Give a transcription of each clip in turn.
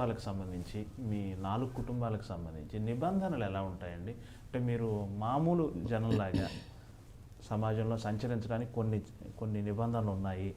కుటుంబాలకు సంబంధించి, మీ 4 కుటుంబాలకు సంబంధించి నిబంధనలు ఎలా ఉంటాయండి? అంటే మీరు మామూలు జనంలాగా సమాజంలో సంచరించడానికి కొన్ని కొన్ని నిబంధనలు ఉన్నాయి,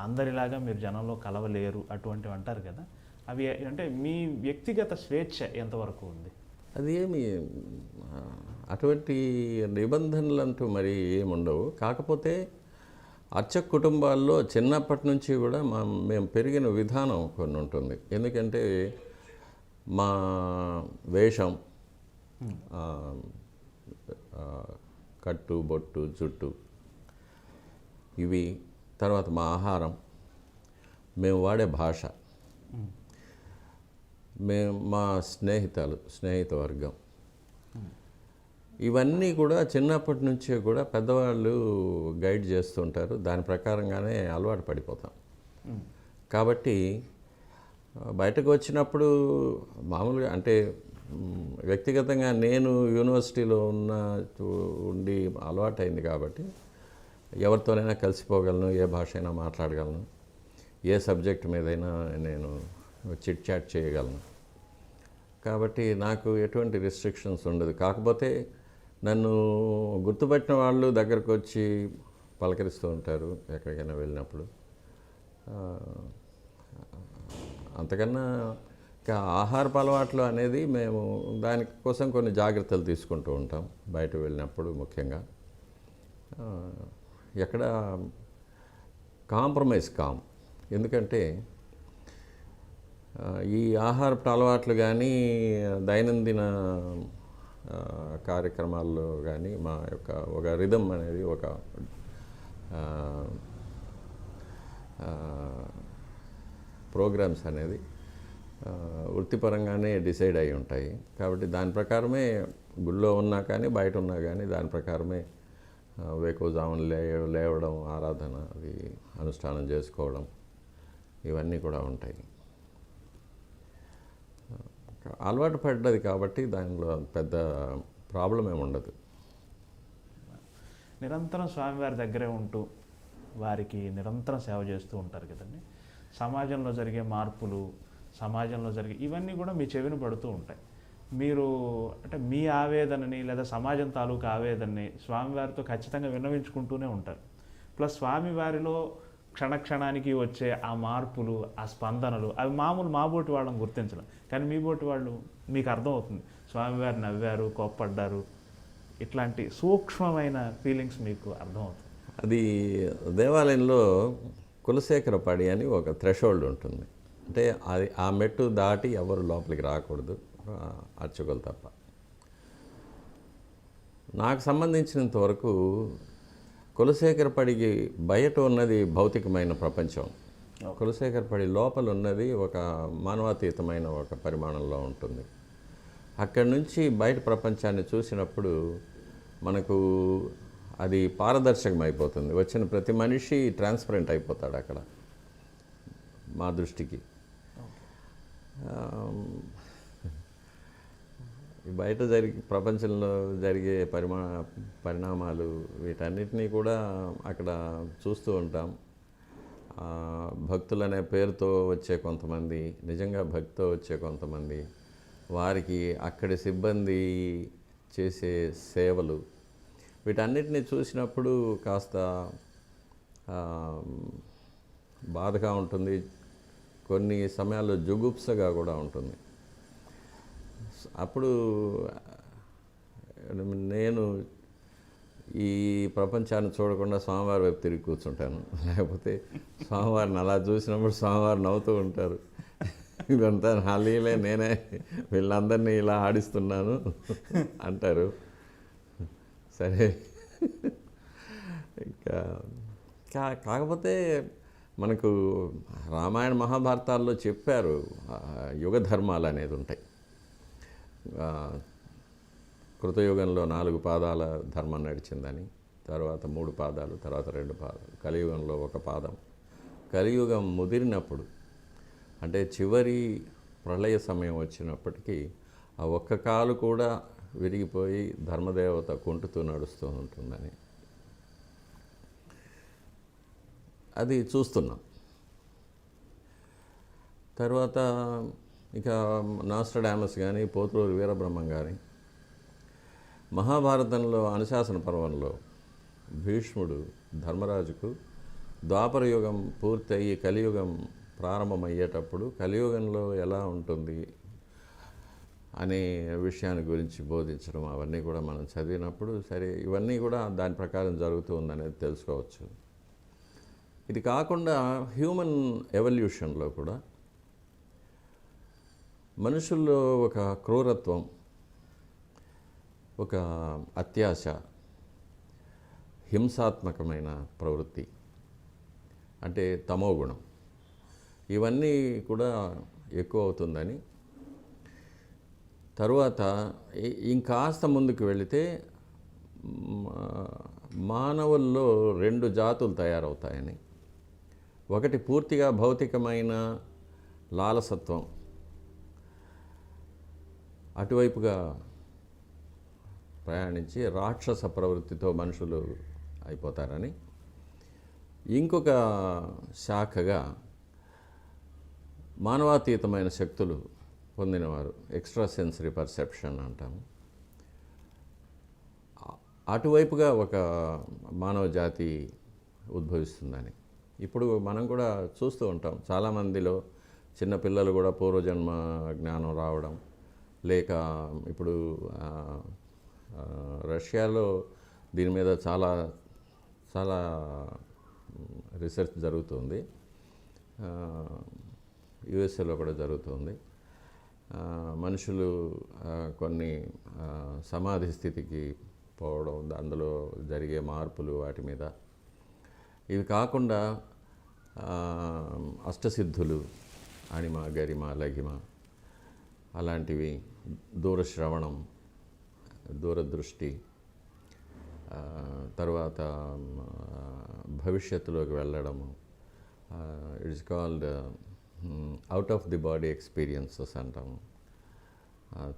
అందరిలాగా మీరు జనంలో కలవలేరు అటువంటివి అంటారు కదా, అవి అంటే మీ వ్యక్తిగత స్వేచ్ఛ ఎంతవరకు ఉంది? అది ఏమి అటువంటి నిబంధనలు అంటూ మరి ఏముండవు. కాకపోతే అర్చక కుటుంబాల్లో చిన్నప్పటి నుంచి కూడా మేము పెరిగిన విధానం కొన్ని ఉంటుంది. ఎందుకంటే మా వేషం, కట్టు బొట్టు జుట్టు, ఇవి, తర్వాత మా ఆహారం, మేము వాడే భాష, మా స్నేహిత వర్గం, ఇవన్నీ కూడా చిన్నప్పటి నుంచే కూడా పెద్దవాళ్ళు గైడ్ చేస్తుంటారు. దాని ప్రకారంగానే అలవాటు పడిపోతాం. కాబట్టి బయటకు వచ్చినప్పుడు మామూలుగా అంటే వ్యక్తిగతంగా నేను యూనివర్సిటీలో ఉండి అలవాటైంది కాబట్టి ఎవరితోనైనా కలిసిపోగలను, ఏ భాష అయినా మాట్లాడగలను, ఏ సబ్జెక్ట్ మీదైనా నేను చిట్ చాట్ చేయగలను. కాబట్టి నాకు ఎటువంటి రిస్ట్రిక్షన్స్ ఉండదు. కాకపోతే నన్ను గుర్తుపట్టిన వాళ్ళు దగ్గరకు వచ్చి పలకరిస్తూ ఉంటారు ఎక్కడికైనా వెళ్ళినప్పుడు. అంతకన్నా ఆహారపు అలవాట్లు అనేది మేము దానికోసం కొన్ని జాగ్రత్తలు తీసుకుంటూ ఉంటాం బయట వెళ్ళినప్పుడు. ముఖ్యంగా ఎక్కడ కాంప్రమైజ్ కాం. ఎందుకంటే ఈ ఆహారపు అలవాట్లు కానీ దైనందిన కార్యక్రమాల్లో కానీ మా యొక్క ఒక రిథమ్ అనేది, ఒక ప్రోగ్రామ్స్ అనేది వృత్తిపరంగానే డిసైడ్ అయి ఉంటాయి. కాబట్టి దాని ప్రకారమే గుళ్ళో ఉన్నా కానీ బయట ఉన్నా కానీ దాని ప్రకారమే వేకువజామున లేవడం, ఆరాధన, అది అనుష్ఠానం చేసుకోవడం, ఇవన్నీ కూడా ఉంటాయి. అలవాటు పడ్డది కాబట్టి దానిలో పెద్ద ప్రాబ్లం ఏమి ఉండదు. నిరంతరం స్వామివారి దగ్గరే ఉంటూ వారికి నిరంతరం సేవ చేస్తూ ఉంటారు కదండి. సమాజంలో జరిగే మార్పులు, సమాజంలో జరిగే ఇవన్నీ కూడా మీ చెవిన పడుతూ ఉంటాయి. మీరు అంటే మీ ఆవేదనని లేదా సమాజం తాలూకు ఆవేదనని స్వామివారితో ఖచ్చితంగా విన్నవించుకుంటూనే ఉంటారు. ప్లస్ స్వామివారిలో క్షణక్షణానికి వచ్చే ఆ మార్పులు, ఆ స్పందనలు, అవి మామూలు మా బోటి వాళ్ళని గుర్తించడం. కానీ మీ బోటి వాళ్ళు మీకు అర్థమవుతుంది, స్వామివారు నవ్వారు, కోప్పడ్డారు, ఇట్లాంటి సూక్ష్మమైన ఫీలింగ్స్ మీకు అర్థమవుతుంది. అది దేవాలయంలో కులశేఖరపడి అని ఒక థ్రెషోల్డ్ ఉంటుంది. అంటే అది ఆ మెట్టు దాటి ఎవరు లోపలికి రాకూడదు, అర్చకులు తప్ప. నాకు సంబంధించినంత వరకు కులశేఖరపడికి బయట ఉన్నది భౌతికమైన ప్రపంచం, కులశేఖరపడి లోపల ఉన్నది ఒక మానవాతీతమైన ఒక పరిమాణంలో ఉంటుంది. అక్కడి నుంచి బయట ప్రపంచాన్ని చూసినప్పుడు మనకు అది పారదర్శకం అయిపోతుంది. వచ్చిన ప్రతి మనిషి ట్రాన్స్పరెంట్ అయిపోతాడు అక్కడ మా దృష్టికి. బయట ప్రపంచంలో జరిగే పరిణామాలు వీటన్నిటినీ కూడా అక్కడ చూస్తూ ఉంటాం. భక్తులనే పేరుతో వచ్చే కొంతమంది, నిజంగా భక్తితో వచ్చే కొంతమంది, వారికి అక్కడి సిబ్బంది చేసే సేవలు, వీటన్నిటిని చూసినప్పుడు కాస్త బాధగా ఉంటుంది, కొన్ని సమయాల్లో జుగుప్సగా కూడా ఉంటుంది. అప్పుడు నేను ఈ ప్రపంచాన్ని చూడకుండా స్వామివారి వైపు తిరిగి కూర్చుంటాను. లేకపోతే స్వామివారిని అలా చూసినప్పుడు స్వామివారు నవ్వుతూ ఉంటారు, ఇదంతా నా లీలే, నేనే వీళ్ళందరినీ ఇలా ఆడిస్తున్నాను అంటారు. సరే, ఇంకా కాకపోతే మనకు రామాయణ మహాభారతాల్లో చెప్పారు యుగ ధర్మాలు అనేది ఉంటాయి. కృతయుగంలో 4 పాదాల ధర్మం నడిచిందని, తర్వాత 3 పాదాలు, తర్వాత 2 పాదాలు, కలియుగంలో 1 పాదం. కలియుగం ముదిరినప్పుడు అంటే చివరి ప్రళయ సమయం వచ్చినప్పటికీ ఆ ఒక్క కాలు కూడా విరిగిపోయి ధర్మదేవత కుంటుతూ నడుస్తూ ఉంటుందని అది చూస్తున్నాం. తర్వాత ఇక నాస్ట్రడామస్ కానీ పోతులూరి వీరబ్రహ్మం కానీ మహాభారతంలో అనుశాసన పర్వంలో భీష్ముడు ధర్మరాజుకు ద్వాపర యుగం పూర్తయి కలియుగం ప్రారంభమయ్యేటప్పుడు కలియుగంలో ఎలా ఉంటుంది అనే విషయాన్ని గురించి బోధించడం అవన్నీ కూడా మనం చదివినప్పుడు సరే ఇవన్నీ కూడా దాని ప్రకారం జరుగుతూ ఉందనేది తెలుసుకోవచ్చు. ఇది కాకుండా హ్యూమన్ ఎవల్యూషన్లో కూడా మనుషుల్లో ఒక క్రూరత్వం, ఒక అత్యాశ, హింసాత్మకమైన ప్రవృత్తి అంటే తమోగుణం ఇవన్నీ కూడా ఎక్కువ అవుతుందని, తరువాత ఇంకాస్త ముందుకు వెళితే మానవుల్లో 2 జాతులు తయారవుతాయని, ఒకటి పూర్తిగా భౌతికమైన లాలసత్వం అటువైపుగా ప్రయాణించి రాక్షస ప్రవృత్తితో మనుషులు అయిపోతారని, ఇంకొక శాఖగా మానవాతీతమైన శక్తులు పొందినవారు ఎక్స్ట్రా సెన్సరీ పర్సెప్షన్ అంటాము, అటువైపుగా ఒక మానవ జాతి ఉద్భవిస్తుందని ఇప్పుడు మనం కూడా చూస్తూ ఉంటాం. చాలామందిలో చిన్నపిల్లలు కూడా పూర్వజన్మ జ్ఞానం రావడం, లేక ఇప్పుడు రష్యాలో దీని మీద చాలా చాలా రీసెర్చ్ జరుగుతుంది, యుఎస్ఏలో కూడా జరుగుతుంది. మనుషులు కొన్ని సమాధి స్థితికి పోవడం, అందులో జరిగే మార్పులు వాటి మీద. ఇవి కాకుండా అష్టసిద్ధులు, అణిమ, గరిమ, లఘిమ అలాంటివి, దూరశ్రవణం, దూరదృష్టి, తర్వాత భవిష్యత్తులోకి వెళ్ళడము, it's called out of the body experiences అంటాము.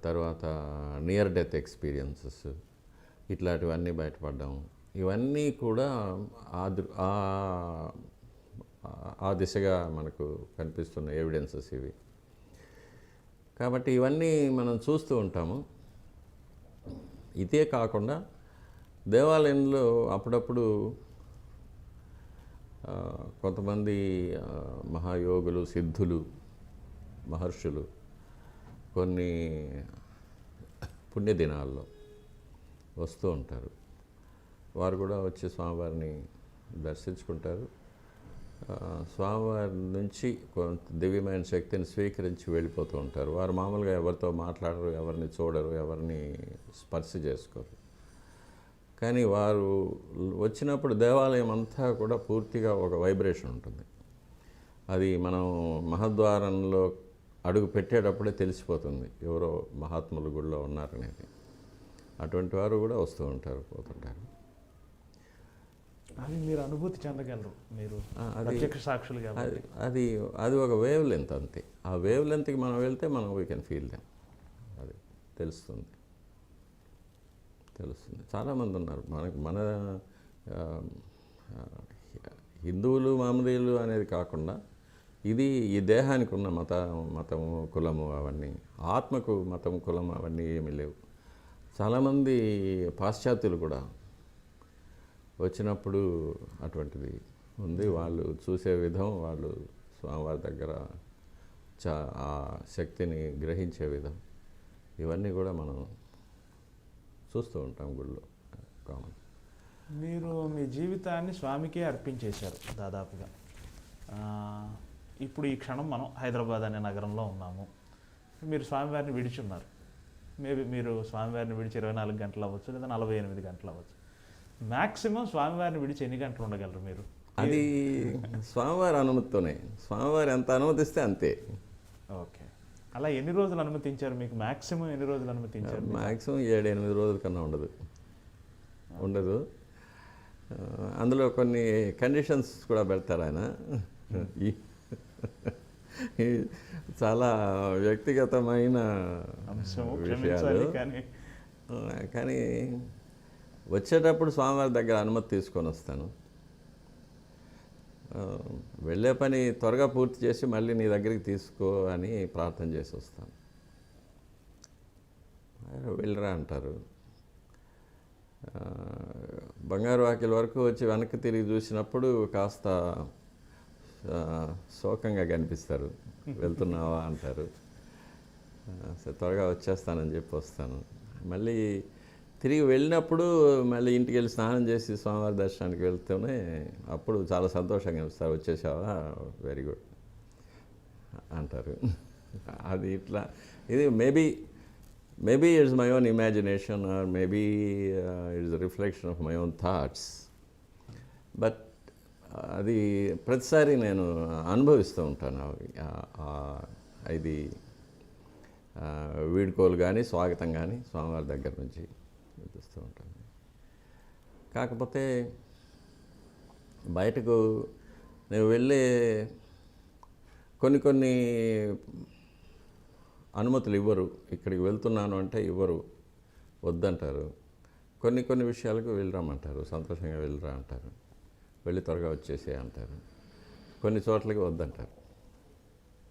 తర్వాత నియర్ డెత్ ఎక్స్పీరియన్సెస్, ఇట్లాంటివన్నీ బయటపడ్డాము. ఇవన్నీ కూడా ఆ దిశగా మనకు కనిపిస్తున్న ఎవిడెన్సెస్ ఇవి. కాబట్టి ఇవన్నీ మనం చూస్తూ ఉంటాము. ఇదే కాకుండా దేవాలయంలో అప్పుడప్పుడు కొంతమంది మహాయోగులు, సిద్ధులు, మహర్షులు కొన్ని పుణ్యదినాల్లో వస్తూ ఉంటారు. వారు కూడా వచ్చి స్వామివారిని దర్శించుకుంటారు. స్వామివారి నుంచి కొంత దివ్యమైన శక్తిని స్వీకరించి వెళ్ళిపోతూ ఉంటారు. వారు మామూలుగా ఎవరితో మాట్లాడరు, ఎవరిని చూడరు, ఎవరిని స్పర్శ చేసుకోరు. కానీ వారు వచ్చినప్పుడు దేవాలయం అంతా కూడా పూర్తిగా ఒక వైబ్రేషన్ ఉంటుంది. అది మనం మహద్వారంలో అడుగు పెట్టేటప్పుడే తెలిసిపోతుంది ఎవరో మహాత్ములు గుడిలో ఉన్నారనేది. అటువంటి వారు కూడా వస్తూ ఉంటారు, పోతుంటారు. అది మీరు అనుభూతి చెందగలరు, మీరు ప్రత్యక్ష సాక్షులు కాబట్టి. అది ఒక వేవ్ లెంత్ అంతే. ఆ వేవ్ లెంత్కి మనం వెళ్తే మనం వీ కెన్ ఫీల్ దెమ్. అది తెలుస్తుంది. చాలామంది ఉన్నారు మన హిందువులు, మహమ్మదీయులు అనేది కాకుండా ఇది ఈ దేహానికి ఉన్న మతము, కులము అవన్నీ, ఆత్మకు మతం, కులం అవన్నీ ఏమీ లేవు. చాలామంది పాశ్చాత్యులు కూడా వచ్చినప్పుడు అటువంటిది ఉంది. వాళ్ళు చూసే విధం, వాళ్ళు స్వామివారి దగ్గర ఆ శక్తిని గ్రహించే విధం, ఇవన్నీ కూడా మనం చూస్తూ ఉంటాం గుళ్ళో కామన్. మీరు మీ జీవితాన్ని స్వామికే అర్పించేశారు దాదాపుగా. ఇప్పుడు ఈ క్షణం మనం హైదరాబాద్ అనే నగరంలో ఉన్నాము. మీరు స్వామివారిని విడిచున్నారు. మేబీ మీరు స్వామివారిని విడిచి 24 గంటలు అవ్వచ్చు, లేదా 48 గంటలు అవ్వచ్చు. మ్యాక్సిమం స్వామివారిని విడిచి ఎన్ని గంటలు ఉండగలరు మీరు? అది స్వామివారి అనుమతితోనే. స్వామివారి ఎంత అనుమతిస్తే అంతే. ఓకే. అలా ఎన్ని రోజులు అనుమతించారు మీకు? మ్యాక్సిమం ఎన్ని రోజులు అనుమతించారు? మ్యాక్సిమం 7-8 రోజుల కన్నా ఉండదు. అందులో కొన్ని కండిషన్స్ కూడా పెడతారు ఆయన. చాలా వ్యక్తిగతమైన విషయాలు. కానీ వచ్చేటప్పుడు స్వామివారి దగ్గర అనుమతి తీసుకొని వస్తాను. వెళ్ళే పని త్వరగా పూర్తి చేసి మళ్ళీ నీ దగ్గరికి తీసుకో అని ప్రార్థన చేసి వస్తాను. వెళ్ళరా అంటారు. బంగారు వాకిలి వరకు వచ్చి వెనక్కి తిరిగి చూసినప్పుడు కాస్త శోకంగా కనిపిస్తారు. వెళ్తున్నావా అంటారు. సరే త్వరగా వచ్చేస్తానని చెప్పి వస్తాను. మళ్ళీ తిరిగి వెళ్ళినప్పుడు మళ్ళీ ఇంటికి వెళ్ళి స్నానం చేసి స్వామివారి దర్శనానికి వెళ్తూనే అప్పుడు చాలా సంతోషంగా అనిపిస్తారు. వచ్చేసావా, వెరీ గుడ్ అంటారు. అది ఇట్లా ఇది maybe it's my own imagination or maybe it's reflection of my own thoughts. But అది ప్రతిసారి నేను అనుభవిస్తూ ఉంటాను. ఇది వీడ్కోలు కానీ స్వాగతం కానీ స్వామివారి దగ్గర నుంచి చూస్తూ ఉంటాను. కాకపోతే బయటకు నేను వెళ్ళే కొన్ని అనుమతులు ఇవ్వరు. ఇక్కడికి వెళ్తున్నాను అంటే ఇవ్వరు, వద్దంటారు. కొన్ని విషయాలకు వెళ్ళరామంటారు, సంతోషంగా వెళ్ళరా అంటారు, వెళ్ళి త్వరగా వచ్చేసే అంటారు. కొన్ని చోట్లకి వద్దంటారు.